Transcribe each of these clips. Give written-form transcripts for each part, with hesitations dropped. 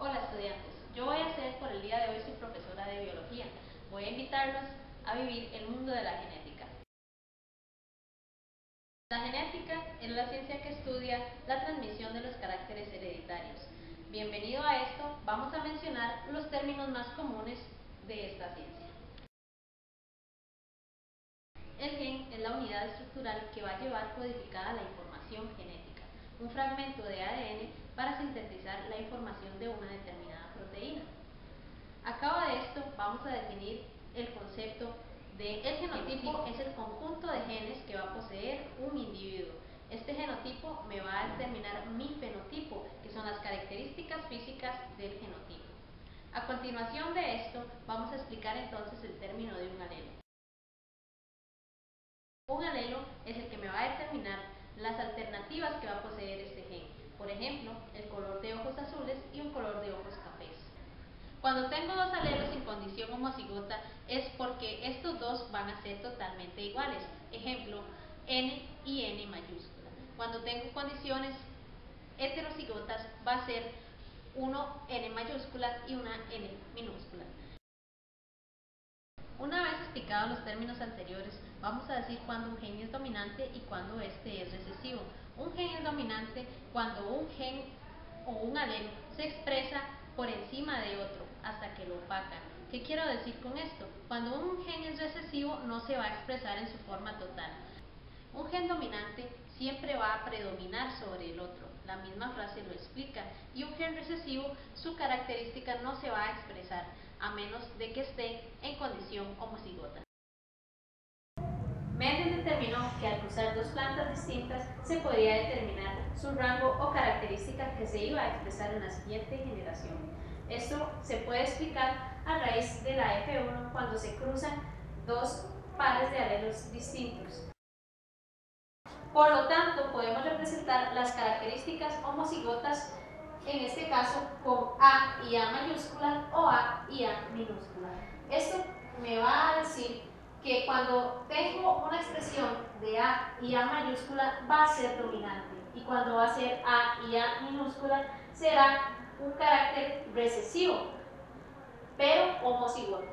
Hola estudiantes, yo voy a ser por el día de hoy su profesora de biología. Voy a invitarlos a vivir el mundo de la genética. La genética es la ciencia que estudia la transmisión de los caracteres hereditarios. Bienvenido a esto, vamos a mencionar los términos más comunes de esta ciencia. El gen es la unidad estructural que va a llevar codificada la información genética, un fragmento de ADN para sintetizar la información de una determinada proteína. A cabo de esto vamos a definir el concepto de el genotipo. Es el conjunto de genes que va a poseer un individuo. Este genotipo me va a determinar mi fenotipo, que son las características físicas del genotipo. A continuación de esto vamos a explicar entonces el término de un alelo. Un alelo es el que me va a determinar las alternativas que va a poseer este gen. Por ejemplo, el color de ojos azules y un color de ojos cafés. Cuando tengo dos alelos en condición homocigota es porque estos dos van a ser totalmente iguales. Ejemplo, N y N mayúscula. Cuando tengo condiciones heterocigotas va a ser uno N mayúscula y una N minúscula. Una vez explicados los términos anteriores, vamos a decir cuándo un gen es dominante y cuándo este es recesivo. Un gen es dominante cuando un gen o un alelo se expresa por encima de otro hasta que lo opacan. ¿Qué quiero decir con esto? Cuando un gen es recesivo no se va a expresar en su forma total. Un gen dominante siempre va a predominar sobre el otro, la misma frase lo explica, y un gen recesivo, su característica no se va a expresar, a menos de que esté en condición homocigota. Mendel determinó que al cruzar dos plantas distintas se podría determinar su rango o característica que se iba a expresar en la siguiente generación. Esto se puede explicar a raíz de la F1 cuando se cruzan dos pares de alelos distintos. Por lo tanto, podemos representar las características homocigotas, en este caso con A y A mayúscula o A y A minúscula. Esto me va a decir que cuando tengo una expresión de A y A mayúscula va a ser dominante, y cuando va a ser A y A minúscula será un carácter recesivo, pero homocigoto.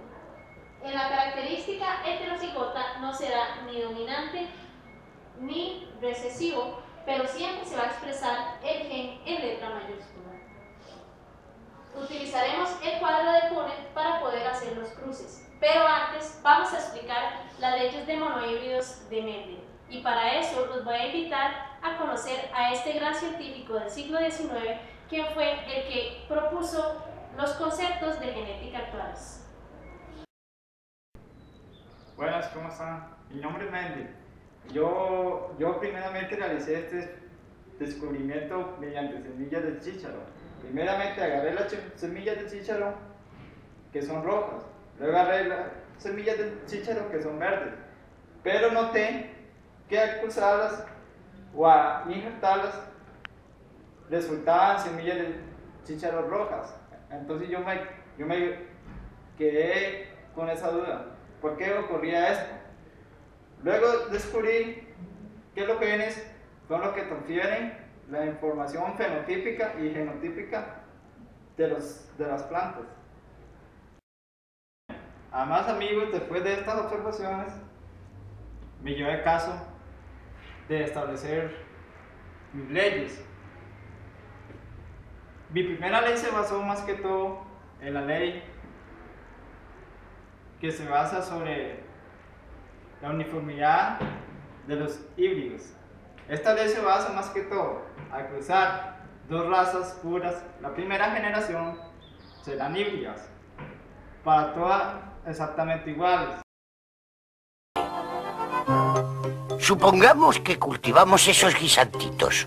En la característica heterocigota no será ni dominante ni recesivo, pero siempre se va a expresar el gen en letra mayúscula. Utilizaremos el cuadro de Punnett para poder hacer los cruces, pero antes vamos a explicar las leyes de monohíbridos de Mendel, y para eso los voy a invitar a conocer a este gran científico del siglo XIX, quien fue el que propuso los conceptos de genética actuales. Buenas, ¿cómo están? Mi nombre es Mendel. Yo primeramente realicé este descubrimiento mediante semillas de chícharo. Primeramente agarré las semillas de chícharo que son rojas, luego agarré las semillas de chícharo que son verdes, pero noté que al cruzarlas o a injertarlas resultaban semillas de chícharo rojas. Entonces yo me quedé con esa duda, ¿por qué ocurría esto? Luego descubrí que los genes son los que transfieren la información fenotípica y genotípica de las plantas. Además, amigos, después de estas observaciones, me llevé el caso de establecer mis leyes. Mi primera ley se basó más que todo en la ley que se basa sobre la uniformidad de los híbridos. Esta ley se basa más que todo al cruzar dos razas puras. La primera generación serán híbridas, para todas exactamente iguales. Supongamos que cultivamos esos guisantitos.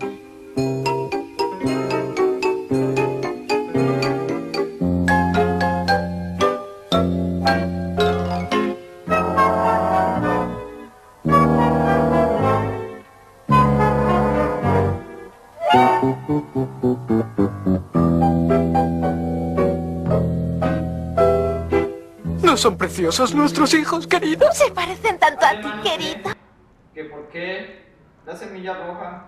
¿No son preciosos nuestros hijos, queridos? Se parecen tanto a ti, querida. Que por qué las semillas rojas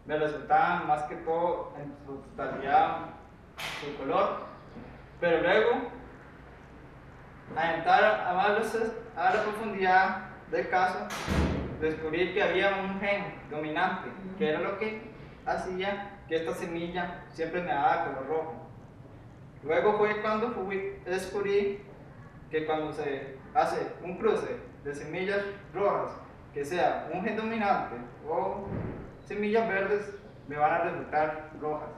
me resultaban más que todo en su totalidad su color Pero luego, al entrar a la profundidad del caso, descubrí que había un gen dominante, que era lo que hacía que esta semilla siempre me daba color rojo. Luego fue cuando descubrí que cuando se hace un cruce de semillas rojas, que sea un gen dominante o semillas verdes, me van a resultar rojas.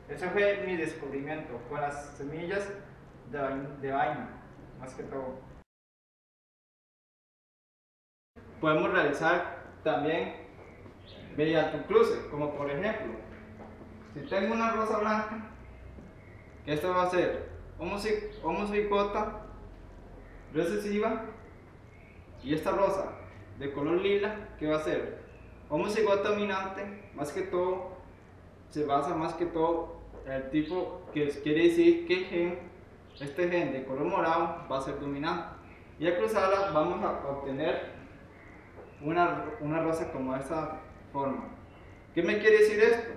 Ese fue mi descubrimiento con las semillas de vaina, más que todo. Podemos realizar también mediante un cruce, como por ejemplo, si tengo una rosa blanca, que esta va a ser homocigota recesiva, y esta rosa de color lila, que va a ser homocigota dominante, más que todo, se basa más que todo en el tipo, que quiere decir que este gen de color morado va a ser dominante. Y al cruzarla vamos a obtener una rosa como de esta forma. ¿Qué me quiere decir esto?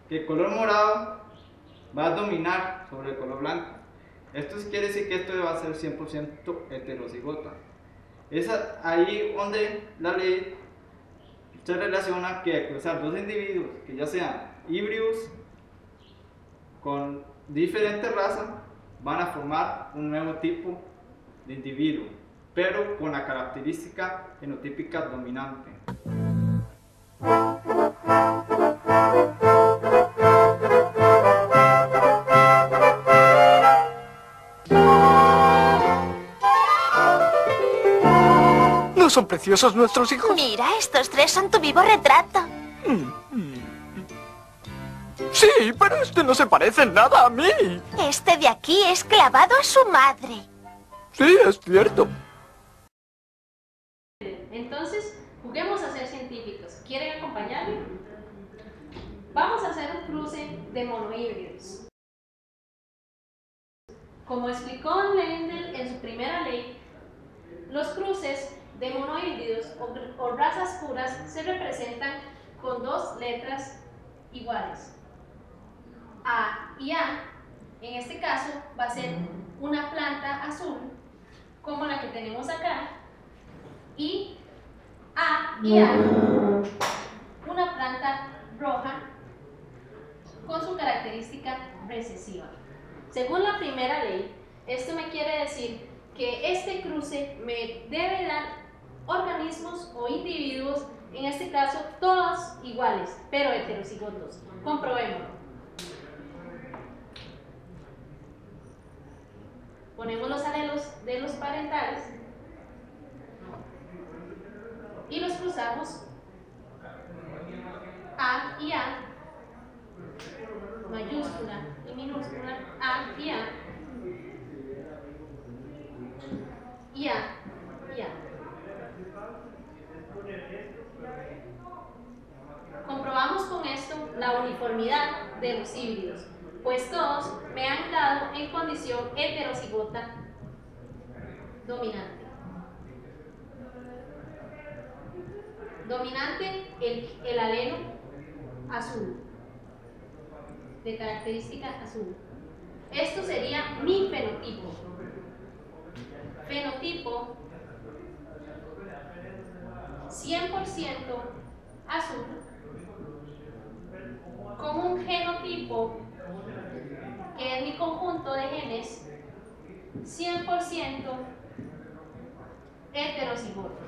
Que el color morado va a dominar sobre el color blanco. Esto quiere decir que esto va a ser 100% heterocigota. Es ahí donde la ley se relaciona que al cruzar dos individuos que ya sean híbridos con diferentes razas, van a formar un nuevo tipo de individuo, pero con la característica fenotípica dominante. ¿No son preciosos nuestros hijos? Mira, estos tres son tu vivo retrato. Sí, pero este no se parece en nada a mí. Este de aquí es clavado a su madre. Sí, es cierto. Entonces, juguemos a ser científicos. ¿Quieren acompañarme? Vamos a hacer un cruce de monohíbridos. Como explicó Lendl en su primera ley, los cruces de monohíbridos o razas puras se representan con dos letras iguales, A y A. En este caso va a ser una planta azul como la que tenemos acá, y A y A, una planta roja con su característica recesiva. Según la primera ley, esto me quiere decir que este cruce me debe dar organismos o individuos, en este caso todos iguales, pero heterocigotos. Comprobémoslo. Ponemos los alelos de los parentales y los cruzamos, A y A, mayúscula y minúscula, A y A, y A, y A. Comprobamos con esto la uniformidad de los híbridos, pues todos me han dado en condición heterocigota dominante. Dominante el alelo azul, de característica azul. Esto sería mi fenotipo. Fenotipo 100% azul, con un genotipo que es mi conjunto de genes 100% heterocigoto.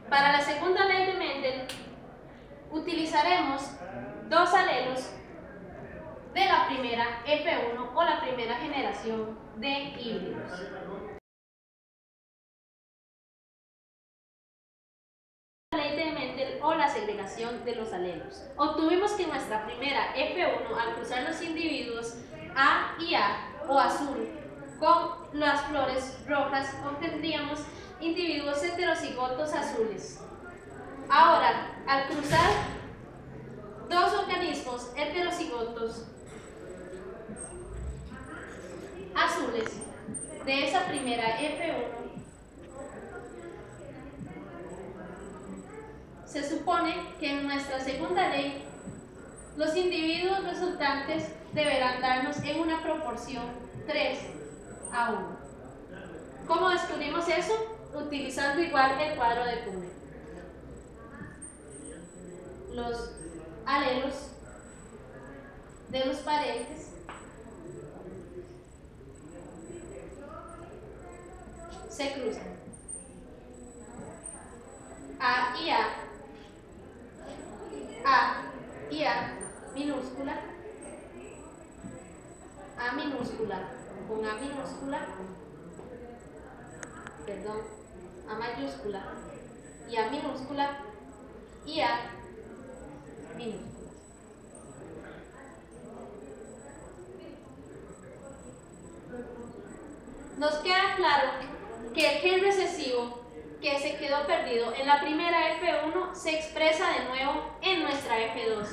Para la segunda ley de Mendel utilizaremos dos alelos de la primera F1 o la primera generación de híbridos. La ley de Mendel o la segregación de los alelos. Obtuvimos que nuestra primera F1, al cruzar los individuos A y A o azul con las flores rojas, obtendríamos individuos heterocigotos azules. Ahora, al cruzar dos organismos heterocigotos azules de esa primera F1, se supone que en nuestra segunda ley los individuos resultantes deberán darnos en una proporción 3:1. ¿Cómo descubrimos eso? Utilizando igual el cuadro de Punnett. Los alelos de los parentes se cruzan. A y A y A minúscula, A minúscula con A minúscula, perdón, A mayúscula y A minúscula y A minúscula. Nos queda claro que el gen recesivo que se quedó perdido en la primera F1 se expresa de nuevo en nuestra F2.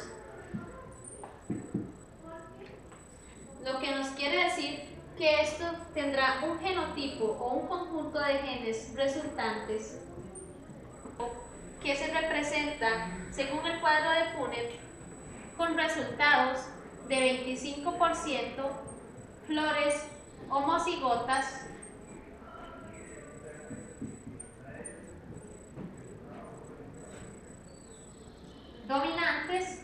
Lo que nos quiere decir que esto tendrá un genotipo o un conjunto de genes resultantes que se representa, según el cuadro de Punnett, con resultados de 25% flores homocigotas, dominantes,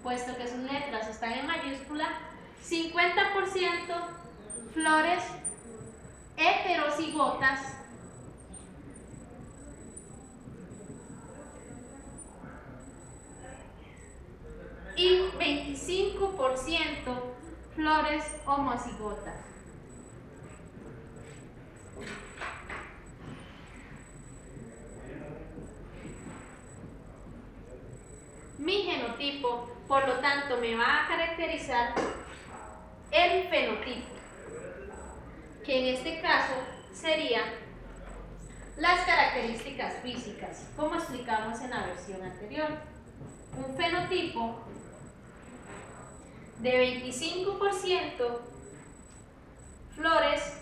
puesto que sus letras están en mayúscula, 50% flores heterocigotas y 25% flores homocigotas. Mi genotipo, por lo tanto, me va a caracterizar el fenotipo, que en este caso serían las características físicas, como explicamos en la versión anterior. Un fenotipo de 25% flores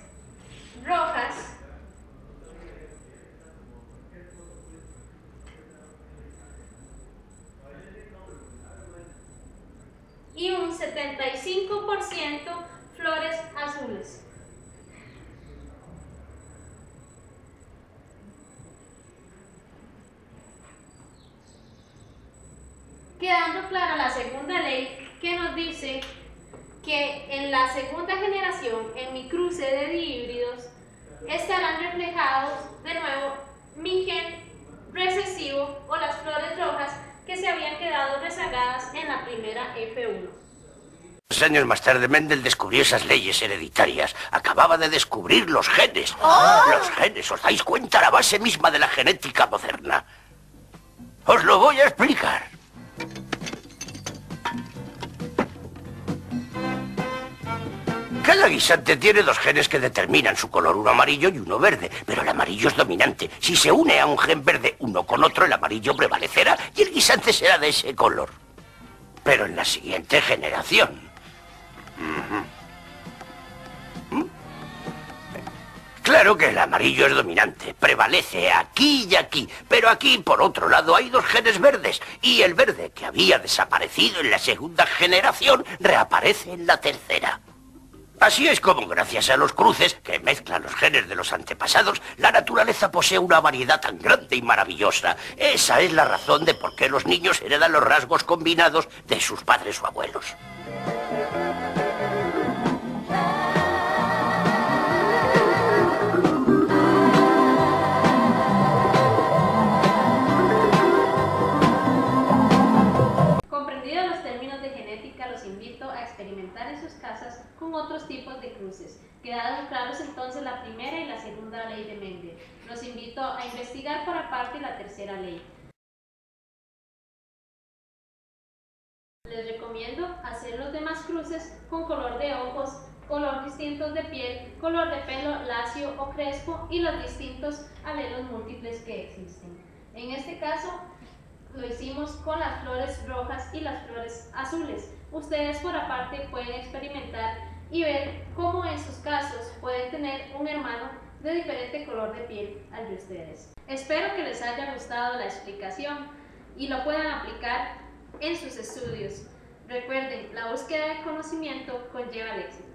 rojas y un 75% flores azules. Quedando clara la segunda ley, que nos dice que en la segunda generación, en mi cruce de dihíbridos, estarán reflejados de nuevo mi gen recesivo o las flores rojas que se habían quedado rezagadas en la primera F1. 2 años más tarde, Mendel descubrió esas leyes hereditarias. Acababa de descubrir los genes. Los genes, ¿os dais cuenta? La base misma de la genética moderna. Os lo voy a explicar. Cada guisante tiene 2 genes que determinan su color, uno amarillo y uno verde, pero el amarillo es dominante. Si se une a un gen verde uno con otro, el amarillo prevalecerá y el guisante será de ese color. Pero en la siguiente generación... Claro que el amarillo es dominante, prevalece aquí y aquí, pero aquí, por otro lado, hay 2 genes verdes, y el verde, que había desaparecido en la segunda generación, reaparece en la tercera. Así es como, gracias a los cruces, que mezclan los genes de los antepasados, la naturaleza posee una variedad tan grande y maravillosa. Esa es la razón de por qué los niños heredan los rasgos combinados de sus padres o abuelos. Comprendidos los términos de genética, los invito a experimentar en sus casas con otros tipos de cruces. Quedaron claros entonces la primera y la segunda ley de Mendel. Los invito a investigar por aparte la tercera ley. Les recomiendo hacer los demás cruces con color de ojos, color distintos de piel, color de pelo lacio o crespo y los distintos alelos múltiples que existen. En este caso lo hicimos con las flores rojas y las flores azules. Ustedes por aparte pueden experimentar y ver cómo en sus casos pueden tener un hermano de diferente color de piel al de ustedes. Espero que les haya gustado la explicación y lo puedan aplicar en sus estudios. Recuerden, la búsqueda de conocimiento conlleva el éxito.